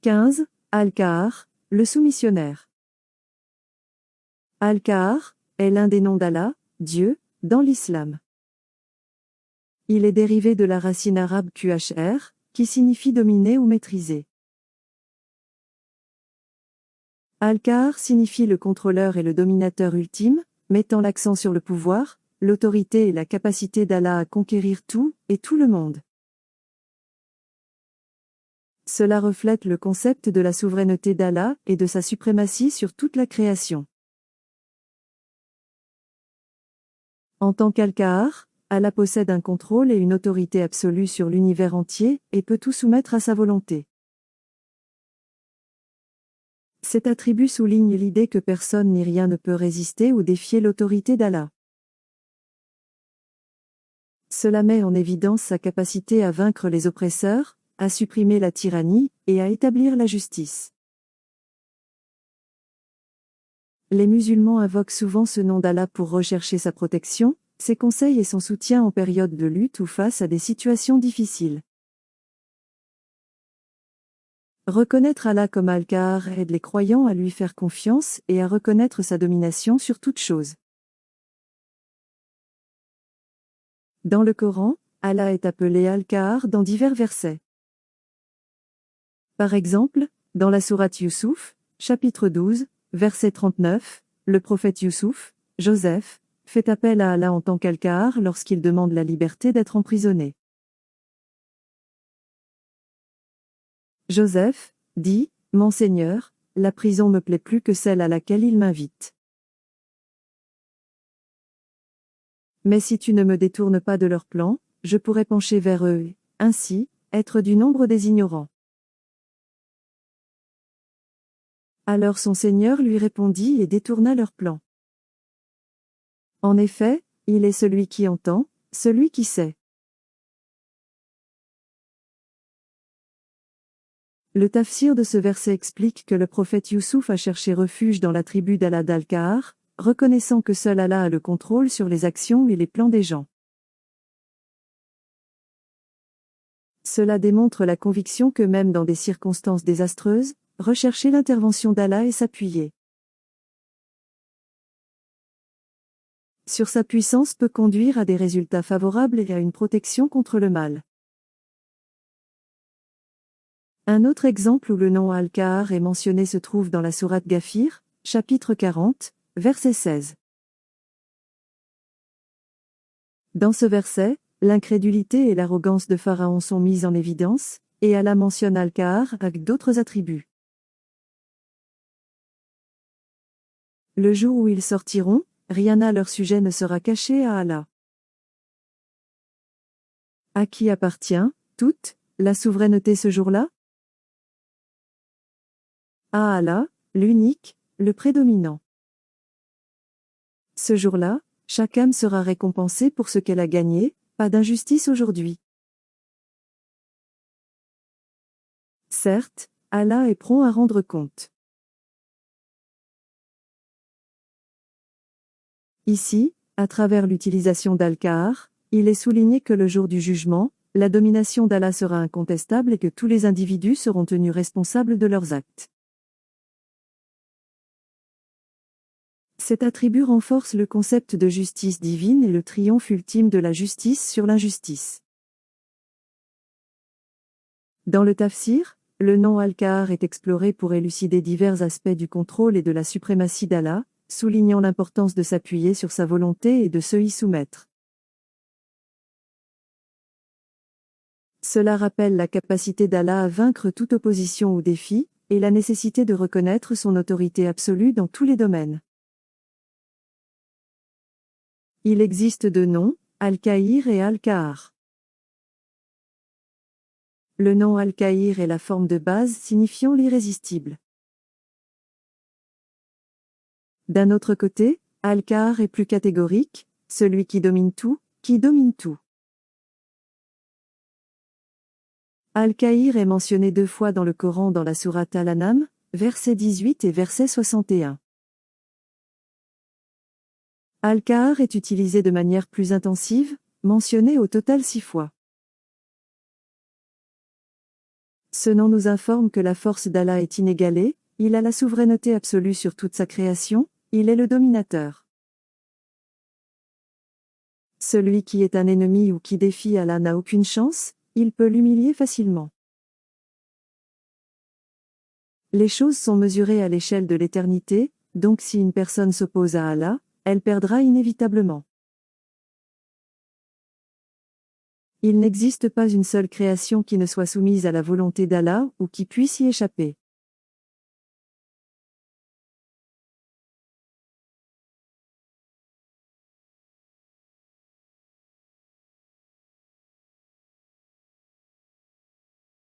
15. Al-Qahar, le soumissionnaire. Al-Qahar est l'un des noms d'Allah, Dieu, dans l'islam. Il est dérivé de la racine arabe Qhr, qui signifie dominer ou maîtriser. Al-Qahar signifie le contrôleur et le dominateur ultime, mettant l'accent sur le pouvoir, l'autorité et la capacité d'Allah à conquérir tout et tout le monde. Cela reflète le concept de la souveraineté d'Allah et de sa suprématie sur toute la création. En tant qu'Al-Qahar, Allah possède un contrôle et une autorité absolue sur l'univers entier et peut tout soumettre à sa volonté. Cet attribut souligne l'idée que personne ni rien ne peut résister ou défier l'autorité d'Allah. Cela met en évidence sa capacité à vaincre les oppresseurs, à supprimer la tyrannie, et à établir la justice. Les musulmans invoquent souvent ce nom d'Allah pour rechercher sa protection, ses conseils et son soutien en période de lutte ou face à des situations difficiles. Reconnaître Allah comme Al-Qahar aide les croyants à lui faire confiance et à reconnaître sa domination sur toute chose. Dans le Coran, Allah est appelé Al-Qahar dans divers versets. Par exemple, dans la sourate Youssouf, chapitre 12, verset 39, le prophète Youssouf, Joseph, fait appel à Allah en tant qu'Al-Qahar lorsqu'il demande la liberté d'être emprisonné. Joseph dit, « Mon Seigneur, la prison me plaît plus que celle à laquelle il m'invite. Mais si tu ne me détournes pas de leur plan, je pourrai pencher vers eux et, ainsi, être du nombre des ignorants. » Alors son Seigneur lui répondit et détourna leur plan. En effet, il est celui qui entend, celui qui sait. Le tafsir de ce verset explique que le prophète Youssouf a cherché refuge dans la tribu d'Allah d'Al-Qahar, reconnaissant que seul Allah a le contrôle sur les actions et les plans des gens. Cela démontre la conviction que même dans des circonstances désastreuses, rechercher l'intervention d'Allah et s'appuyer sur sa puissance peut conduire à des résultats favorables et à une protection contre le mal. Un autre exemple où le nom Al-Qahar est mentionné se trouve dans la sourate Ghafir, chapitre 40, verset 16. Dans ce verset, l'incrédulité et l'arrogance de Pharaon sont mises en évidence, et Allah mentionne Al-Qahar avec d'autres attributs. Le jour où ils sortiront, rien à leur sujet ne sera caché à Allah. À qui appartient, toute, la souveraineté ce jour-là? À Allah, l'unique, le prédominant. Ce jour-là, chaque âme sera récompensée pour ce qu'elle a gagné, pas d'injustice aujourd'hui. Certes, Allah est prompt à rendre compte. Ici, à travers l'utilisation d'Al-Qahar, il est souligné que le jour du jugement, la domination d'Allah sera incontestable et que tous les individus seront tenus responsables de leurs actes. Cet attribut renforce le concept de justice divine et le triomphe ultime de la justice sur l'injustice. Dans le tafsir, le nom Al-Qahar est exploré pour élucider divers aspects du contrôle et de la suprématie d'Allah, soulignant l'importance de s'appuyer sur sa volonté et de se y soumettre. Cela rappelle la capacité d'Allah à vaincre toute opposition ou défi, et la nécessité de reconnaître son autorité absolue dans tous les domaines. Il existe deux noms, Al-Qahir et Al-Qahar. Le nom Al-Qahir est la forme de base signifiant l'irrésistible. D'un autre côté, Al-Qahar est plus catégorique, celui qui domine tout, qui domine tout. Al-Qahir est mentionné 2 fois dans le Coran dans la sourate Al-An'am, verset 18 et verset 61. Al-Qahar est utilisé de manière plus intensive, mentionné au total 6 fois. Ce nom nous informe que la force d'Allah est inégalée, il a la souveraineté absolue sur toute sa création, il est le dominateur. Celui qui est un ennemi ou qui défie Allah n'a aucune chance, il peut l'humilier facilement. Les choses sont mesurées à l'échelle de l'éternité, donc si une personne s'oppose à Allah, elle perdra inévitablement. Il n'existe pas une seule création qui ne soit soumise à la volonté d'Allah ou qui puisse y échapper.